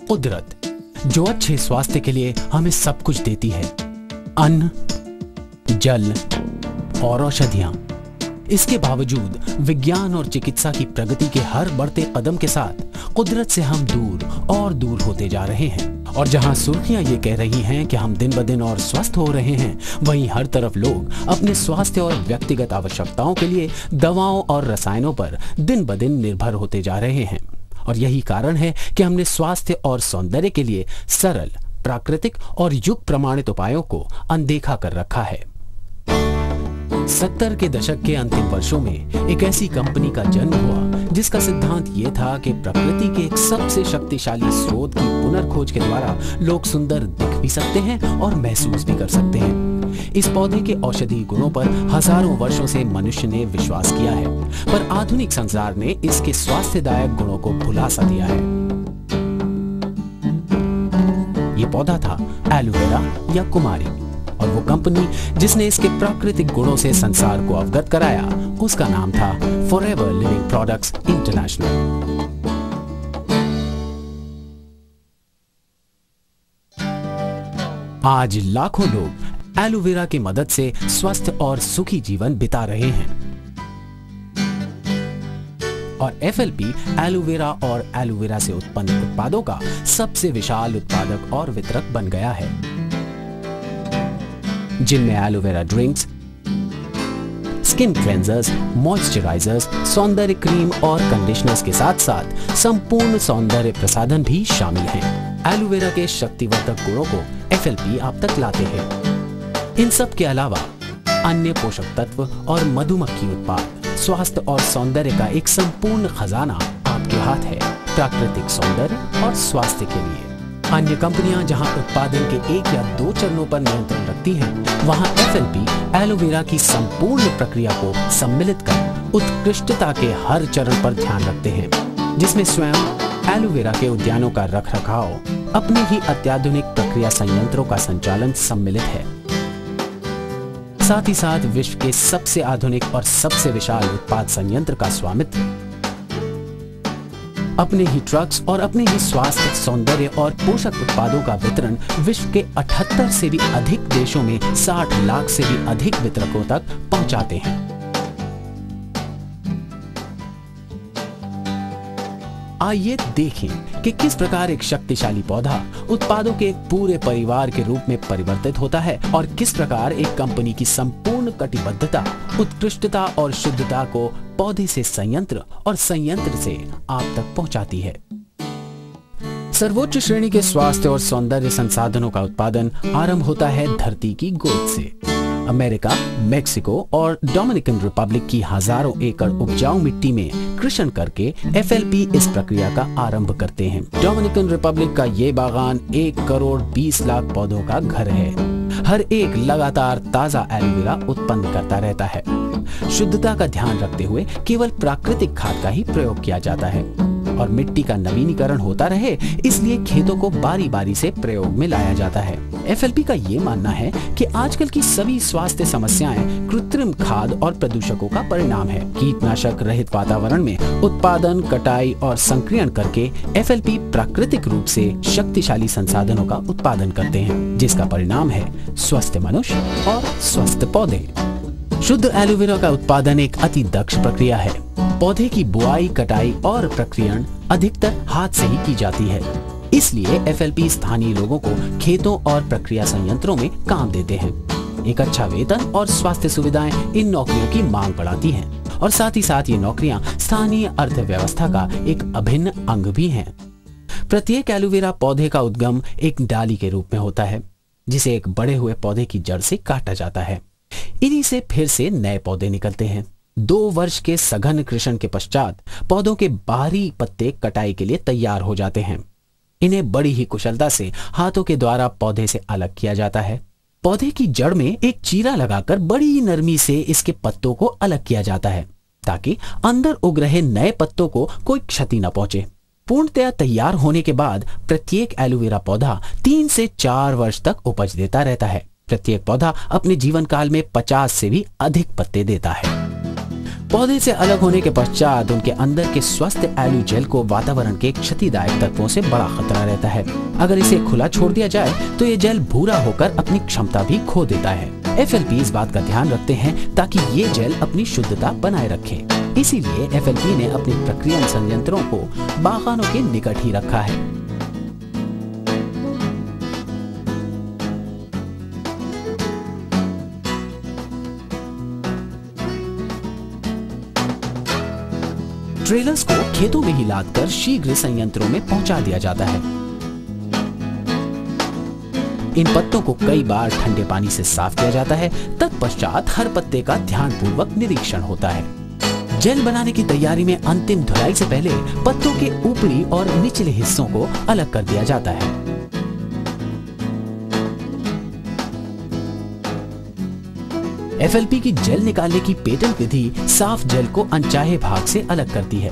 कुदरत, जो अच्छे स्वास्थ्य के लिए हमें सब कुछ देती है, अन्न, जल और औषधियां। इसके बावजूद विज्ञान और चिकित्सा की प्रगति के हर बढ़ते कदम के साथ कुदरत से हम दूर और दूर होते जा रहे हैं। और जहां सुर्खियां ये कह रही हैं कि हम दिन ब दिन और स्वस्थ हो रहे हैं, वहीं हर तरफ लोग अपने स्वास्थ्य और व्यक्तिगत आवश्यकताओं के लिए दवाओं और रसायनों पर दिन ब दिन निर्भर होते जा रहे हैं। और यही कारण है कि हमने स्वास्थ्य और सौंदर्य के लिए सरल, प्राकृतिक और युग प्रमाणित उपायों को अनदेखा कर रखा है। 70 के दशक के अंतिम वर्षों में एक ऐसी कंपनी का जन्म हुआ जिसका सिद्धांत ये था कि प्रकृति के एक सबसे शक्तिशाली स्रोत की पुनर्खोज के द्वारा लोग सुंदर दिख भी सकते हैं और महसूस भी कर सकते हैं। इस पौधे के औषधीय गुणों पर हजारों वर्षों से मनुष्य ने विश्वास किया है, पर आधुनिक संसार ने इसके स्वास्थ्यदायक गुणों को भुला सा दिया है। ये पौधा था एलोवेरा या कुमारी, और वो कंपनी जिसने इसके प्राकृतिक गुणों से संसार को अवगत कराया, उसका नाम था फॉरएवर लिविंग प्रोडक्ट्स इंटरनेशनल। आज लाखों लोग एलोवेरा की मदद से स्वस्थ और सुखी जीवन बिता रहे हैं। और एफएलपी एलोवेरा और एलोवेरा से उत्पन्न उत्पादों का सबसे विशाल उत्पादक और वितरक बन गया है, जिनमें aloe vera drinks, skin cleansers, moisturisers, सौंदर्य क्रीम और कंडीशनर्स के साथ साथ संपूर्ण सौंदर्य प्रसाधन भी शामिल हैं। एलोवेरा के शक्तिवर्धक गुणों को एफएलपी आप तक लाते हैं। इन सब के अलावा अन्य पोषक तत्व और मधुमक्खी उत्पाद स्वास्थ्य और सौंदर्य का एक संपूर्ण खजाना आपके हाथ है, प्राकृतिक सौंदर्य और स्वास्थ्य के लिए। अन्य कंपनियां जहां उत्पादन के 1 या 2 चरणों पर नियंत्रण रखती हैं, वहां एफएलपी एलोवेरा की संपूर्ण प्रक्रिया को सम्मिलित कर उत्कृष्टता के हर चरण पर ध्यान रखते हैं, जिसमें स्वयं एलोवेरा के उद्यानों का रखरखाव, अपने ही अत्याधुनिक प्रक्रिया संयंत्रों का संचालन सम्मिलित है। साथ ही साथ विश्व के सबसे आधुनिक और सबसे विशाल उत्पाद संयंत्र का स्वामित्व, अपने ही ट्रक्स और अपने ही स्वास्थ्य, सौंदर्य और पोषक उत्पादों का वितरण विश्व के 78 से भी अधिक देशों में 60 लाख से भी अधिक वितरकों तक पहुंचाते हैं। आइए देखें कि किस प्रकार एक शक्तिशाली पौधा उत्पादों के एक पूरे परिवार के रूप में परिवर्तित होता है और किस प्रकार एक कंपनी की संपूर्ण कटिबद्धता, उत्कृष्टता और शुद्धता को पौधे से संयंत्र और संयंत्र से आप तक पहुंचाती है। सर्वोच्च श्रेणी के स्वास्थ्य और सौंदर्य संसाधनों का उत्पादन आरंभ होता है धरती की गोद से। अमेरिका, मेक्सिको और डोमिनिकन रिपब्लिक की हजारों एकड़ उपजाऊ मिट्टी में कृषि करके एफएलपी इस प्रक्रिया का आरंभ करते हैं। डोमिनिकन रिपब्लिक का ये बागान 1 करोड़ 20 लाख पौधों का घर है। हर एक लगातार ताजा एलोवेरा उत्पन्न करता रहता है। शुद्धता का ध्यान रखते हुए केवल प्राकृतिक खाद का ही प्रयोग किया जाता है और मिट्टी का नवीनीकरण होता रहे, इसलिए खेतों को बारी बारी से प्रयोग में लाया जाता है। एफएलपी का ये मानना है कि आजकल की सभी स्वास्थ्य समस्याएं कृत्रिम खाद और प्रदूषकों का परिणाम है। कीटनाशक रहित वातावरण में उत्पादन, कटाई और संक्रियण करके एफएलपी प्राकृतिक रूप से शक्तिशाली संसाधनों का उत्पादन करते हैं, जिसका परिणाम है स्वस्थ मनुष्य और स्वस्थ पौधे। शुद्ध एलोवेरा का उत्पादन एक अति दक्ष प्रक्रिया है। पौधे की बुआई, कटाई और प्रक्रियण अधिकतर हाथ से ही की जाती है, इसलिए एफएलपी स्थानीय लोगों को खेतों और प्रक्रिया संयंत्रों में काम देते हैं। एक अच्छा वेतन और स्वास्थ्य सुविधाएं इन नौकरियों की मांग बढ़ाती हैं और साथ ही साथ ये नौकरियां स्थानीय अर्थव्यवस्था का एक अभिन्न अंग भी हैं। प्रत्येक एलोवेरा पौधे का उद्गम एक डाली के रूप में होता है, जिसे एक बढ़े हुए पौधे की जड़ से काटा जाता है। इन्हीं से फिर से नए पौधे निकलते हैं। 2 वर्ष के सघन कृषि के पश्चात पौधों के बाहरी पत्ते कटाई के लिए तैयार हो जाते हैं। इन्हें बड़ी ही कुशलता से हाथों के द्वारा पौधे से अलग किया जाता है। पौधे की जड़ में एक चीरा लगाकर बड़ी नरमी से इसके पत्तों को अलग किया जाता है, ताकि अंदर उग रहे नए पत्तों को कोई क्षति न पहुंचे। पूर्णतया तैयार होने के बाद प्रत्येक एलोवेरा पौधा 3 से 4 वर्ष तक उपज देता रहता है। प्रत्येक पौधा अपने जीवन काल में 50 से भी अधिक पत्ते देता है। पौधे से अलग होने के पश्चात उनके अंदर के स्वस्थ एलू जेल को वातावरण के क्षतिदायक तत्वों से बड़ा खतरा रहता है। अगर इसे खुला छोड़ दिया जाए तो ये जेल भूरा होकर अपनी क्षमता भी खो देता है। FLP इस बात का ध्यान रखते हैं ताकि ये जेल अपनी शुद्धता बनाए रखे। इसीलिए FLP ने अपने प्रक्रिया संयंत्रों को बागानों के निकट ही रखा है। ट्रेलर्स को खेतों में ही लादकर शीघ्र संयंत्रों में पहुंचा दिया जाता है। इन पत्तों को कई बार ठंडे पानी से साफ किया जाता है। तत्पश्चात हर पत्ते का ध्यानपूर्वक निरीक्षण होता है। जेल बनाने की तैयारी में अंतिम धुलाई से पहले पत्तों के ऊपरी और निचले हिस्सों को अलग कर दिया जाता है। FLP की जेल निकालने की पेटेंट विधि साफ जेल को अनचाहे भाग से अलग करती है।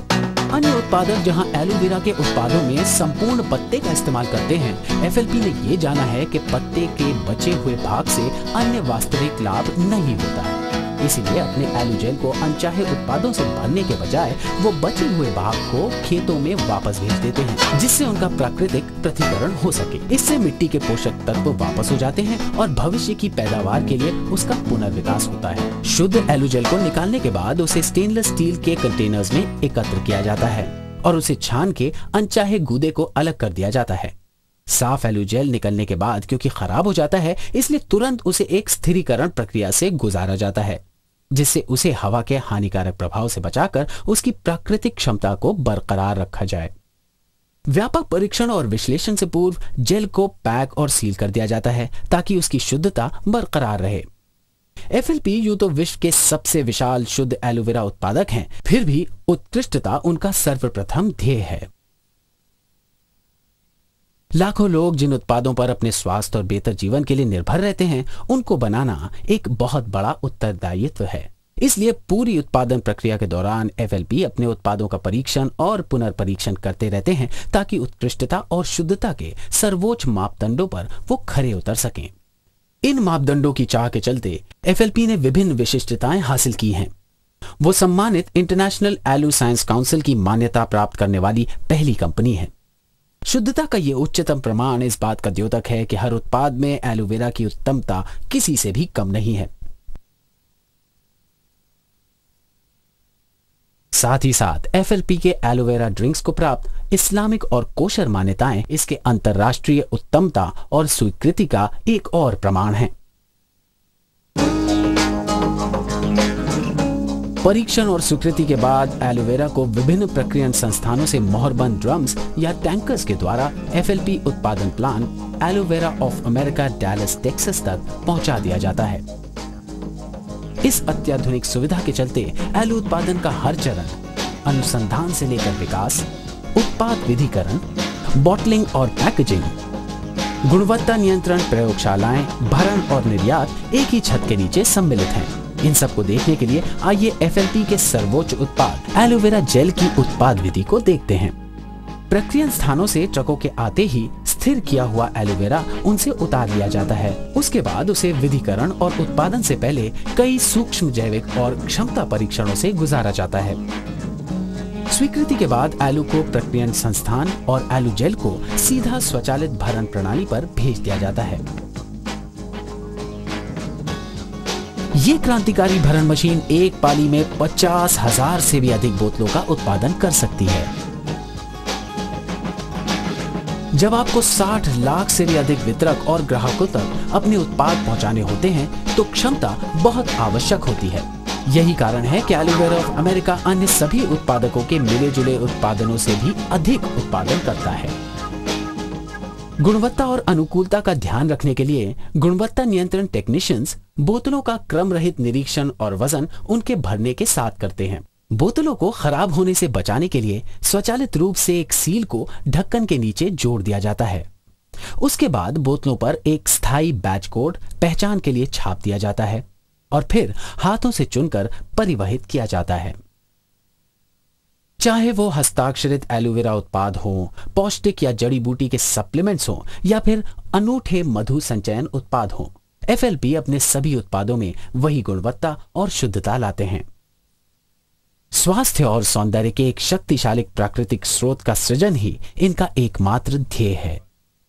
अन्य उत्पादक जहां एलोवेरा के उत्पादों में संपूर्ण पत्ते का इस्तेमाल करते हैं, FLP ने ये जाना है कि पत्ते के बचे हुए भाग से अन्य वास्तविक लाभ नहीं होता है। इसीलिए अपने एलो जेल को अनचाहे उत्पादों से भरने के बजाय वो बचे हुए भाग को खेतों में वापस भेज देते हैं, जिससे उनका प्राकृतिक पृथक्करण हो सके। इससे मिट्टी के पोषक तत्व वापस हो जाते हैं और भविष्य की पैदावार के लिए उसका पुनर्विकास होता है। शुद्ध एलो जेल को निकालने के बाद उसे स्टेनलेस स्टील के कंटेनर्स में एकत्र किया जाता है और उसे छान के अनचाहे गूदे को अलग कर दिया जाता है। साफ एलो जेल निकलने के बाद क्योंकि खराब हो जाता है, इसलिए तुरंत उसे एक स्थिरीकरण प्रक्रिया से गुजारा जाता है, जिससे उसे हवा के हानिकारक प्रभाव से बचाकर उसकी प्राकृतिक क्षमता को बरकरार रखा जाए। व्यापक परीक्षण और विश्लेषण से पूर्व जेल को पैक और सील कर दिया जाता है ताकि उसकी शुद्धता बरकरार रहे। FLP यूं तो विश्व के सबसे विशाल शुद्ध एलोवेरा उत्पादक हैं, फिर भी उत्कृष्टता उनका सर्वप्रथम ध्येय है। लाखों लोग जिन उत्पादों पर अपने स्वास्थ्य और बेहतर जीवन के लिए निर्भर रहते हैं, उनको बनाना एक बहुत बड़ा उत्तरदायित्व है। इसलिए पूरी उत्पादन प्रक्रिया के दौरान FLP अपने उत्पादों का परीक्षण और पुनर्परीक्षण करते रहते हैं ताकि उत्कृष्टता और शुद्धता के सर्वोच्च मापदंडों पर वो खरे उतर सकें। इन मापदंडों की चाह के चलते FLP ने विभिन्न विशिष्टताएं हासिल की हैं। वो सम्मानित इंटरनेशनल एलो साइंस काउंसिल की मान्यता प्राप्त करने वाली पहली कंपनी है। शुद्धता का ये उच्चतम प्रमाण इस बात का द्योतक है कि हर उत्पाद में एलोवेरा की उत्तमता किसी से भी कम नहीं है। साथ ही साथ FLP के एलोवेरा ड्रिंक्स को प्राप्त इस्लामिक और कोशर मान्यताएं इसके अंतर्राष्ट्रीय उत्तमता और स्वीकृति का एक और प्रमाण है। परीक्षण और स्वीकृति के बाद एलोवेरा को विभिन्न प्रक्रियन संस्थानों से मोहरबंद ड्रम्स या टैंकर्स के द्वारा FLP उत्पादन plant aloe vera of America Dallas Texas तक पहुंचा दिया जाता है। इस अत्याधुनिक सुविधा के चलते एलो उत्पादन का हर चरण, अनुसंधान से लेकर विकास, उत्पाद विधिकरण, बॉटलिंग और पैकेजिंग, गुणवत्ता नियंत्रण प्रयोगशालाएं, भरण और निर्यात एक ही छत के नीचे सम्मिलित हैं। इन सब को देखने के लिए आइए FLP के सर्वोच्च उत्पाद एलोवेरा जेल की उत्पाद विधि को देखते हैं। प्रक्रिया स्थानों से ट्रकों के आते ही स्थिर किया हुआ एलोवेरा उनसे उतार लिया जाता है। उसके बाद उसे विधिकरण और उत्पादन से पहले कई सूक्ष्म जैविक और क्षमता परीक्षणों से गुजारा जाता है। स्वीकृति के बाद एलो को प्रक्रियन संस्थान और एलो जेल को सीधा स्वचालित भरण प्रणाली पर भेज दिया जाता है। ये क्रांतिकारी भरण मशीन एक पाली में 50,000 से भी अधिक बोतलों का उत्पादन कर सकती है। जब आपको 60 लाख से भी अधिक वितरक और ग्राहकों तक अपने उत्पाद पहुंचाने होते हैं तो क्षमता बहुत आवश्यक होती है। यही कारण है कि एलोवेरा ऑफ अमेरिका अन्य सभी उत्पादकों के मिले जुले उत्पादनों से भी अधिक उत्पादन करता है। गुणवत्ता और अनुकूलता का ध्यान रखने के लिए गुणवत्ता नियंत्रण टेक्नीशियंस बोतलों का क्रम रहित निरीक्षण और वजन उनके भरने के साथ करते हैं। बोतलों को खराब होने से बचाने के लिए स्वचालित रूप से एक सील को ढक्कन के नीचे जोड़ दिया जाता है। उसके बाद बोतलों पर एक स्थायी बैच कोड पहचान के लिए छाप दिया जाता है और फिर हाथों से चुनकर परिवहित किया जाता है। चाहे वो हस्ताक्षरित एलोवेरा उत्पाद हो, पौष्टिक या जड़ी बूटी के सप्लीमेंट्स हो या फिर अनूठे मधु संचयन उत्पाद हो, FLP अपने सभी उत्पादों में वही गुणवत्ता और शुद्धता लाते हैं। स्वास्थ्य और सौंदर्य के एक शक्तिशाली प्राकृतिक स्रोत का सृजन ही इनका एकमात्र ध्येय है।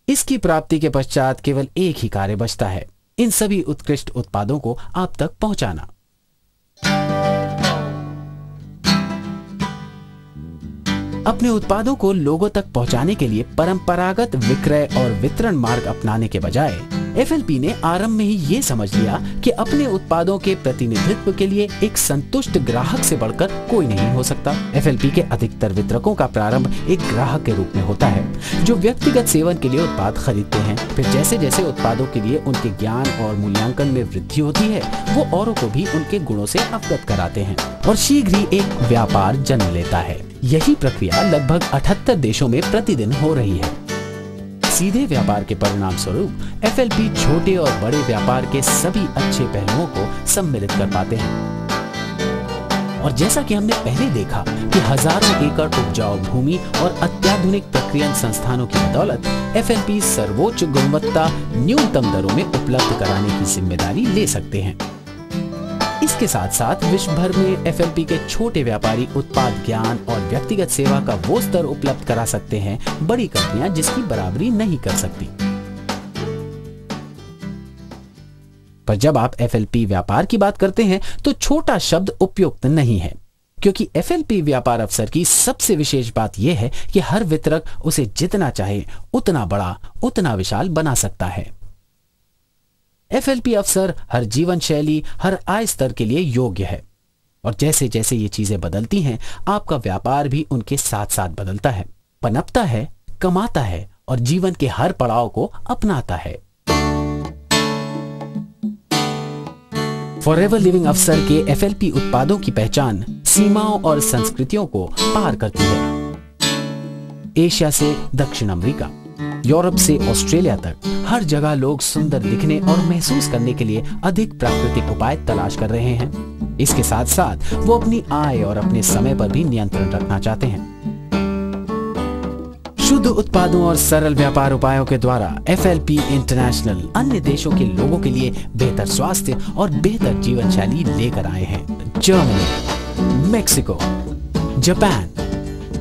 इसकी प्राप्ति के पश्चात केवल एक ही कार्य बचता है, इन सभी उत्कृष्ट उत्पादों को आप तक पहुंचाना। अपने उत्पादों को लोगों तक पहुंचाने के लिए परंपरागत विक्रय और वितरण मार्ग अपनाने के बजाय एफएलपी ने आरंभ में ही ये समझ लिया कि अपने उत्पादों के प्रतिनिधित्व के लिए एक संतुष्ट ग्राहक से बढ़कर कोई नहीं हो सकता। एफएलपी के अधिकतर वितरकों का प्रारंभ एक ग्राहक के रूप में होता है जो व्यक्तिगत सेवन के लिए उत्पाद खरीदते हैं। फिर जैसे जैसे उत्पादों के लिए उनके ज्ञान और मूल्यांकन में वृद्धि होती है, वो औरों को भी उनके गुणों से अवगत कराते हैं और शीघ्र ही एक व्यापार जन्म लेता है। यही प्रक्रिया लगभग 78 देशों में प्रतिदिन हो रही है। सीधे व्यापार के परिणाम स्वरूप एफएलपी छोटे और बड़े व्यापार के सभी अच्छे पहलुओं को सम्मिलित कर पाते हैं। और जैसा कि हमने पहले देखा कि हजारों एकड़ उपजाऊ भूमि और अत्याधुनिक प्रक्रियन संस्थानों की बदौलत एफएलपी सर्वोच्च गुणवत्ता न्यूनतम दरों में उपलब्ध कराने की जिम्मेदारी ले सकते हैं। इसके साथ साथ विश्व भर में एफएलपी के छोटे व्यापारी उत्पाद ज्ञान और व्यक्तिगत सेवा का वो स्तर उपलब्ध करा सकते हैं बड़ी कंपनियां जिसकी बराबरी नहीं कर सकती। पर जब आप एफएलपी व्यापार की बात करते हैं तो छोटा शब्द उपयुक्त नहीं है, क्योंकि एफएलपी व्यापार अवसर की सबसे विशेष बात यह है कि हर वितरक उसे जितना चाहे उतना बड़ा उतना विशाल बना सकता है। एफएलपी अवसर हर जीवन शैली, हर आय स्तर के लिए योग्य है और जैसे जैसे ये चीजें बदलती हैं, आपका व्यापार भी उनके साथ साथ बदलता है, पनपता है, कमाता है और जीवन के हर पड़ाव को अपनाता है। फॉरएवर लिविंग अवसर के एफएलपी उत्पादों की पहचान सीमाओं और संस्कृतियों को पार करती है। एशिया से दक्षिण अमेरिका, यूरोप से ऑस्ट्रेलिया तक हर जगह लोग सुंदर दिखने और महसूस करने के लिए अधिक प्राकृतिक उपाय तलाश कर रहे हैं। इसके साथ साथ वो अपनी आय और अपने समय पर भी नियंत्रण रखना चाहते हैं। शुद्ध उत्पादों और सरल व्यापार उपायों के द्वारा एफएलपी इंटरनेशनल अन्य देशों के लोगों के लिए बेहतर स्वास्थ्य और बेहतर जीवन शैली लेकर आए हैं। Germany, Mexico, Japan,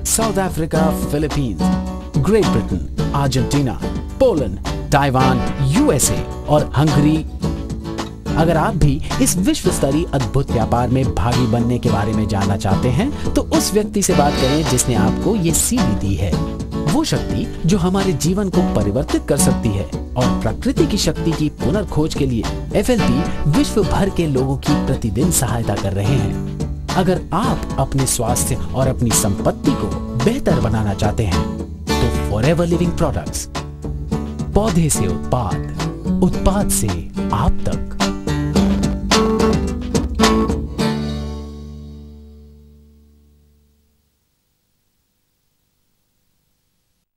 south Africa, Philippines, great Britain, Argentina, Poland, Taiwan, USA और हंगरी। अगर आप भी इस विश्व स्तरीय अद्भुत व्यापार में भागी बनने के बारे में जानना चाहते हैं तो उस व्यक्ति से बात करें जिसने आपको ये सीढ़ी दी है। वो शक्ति जो हमारे जीवन को परिवर्तित कर सकती है और प्रकृति की शक्ति की पुनर्खोज के लिए एफएलपी विश्व भर के लोगों की प्रतिदिन सहायता कर रहे हैं। अगर आप अपने स्वास्थ्य और अपनी संपत्ति को बेहतर बनाना चाहते हैं तो फॉरएवर लिविंग प्रोडक्ट्स, पौधे से उत्पाद, उत्पाद से आप तक।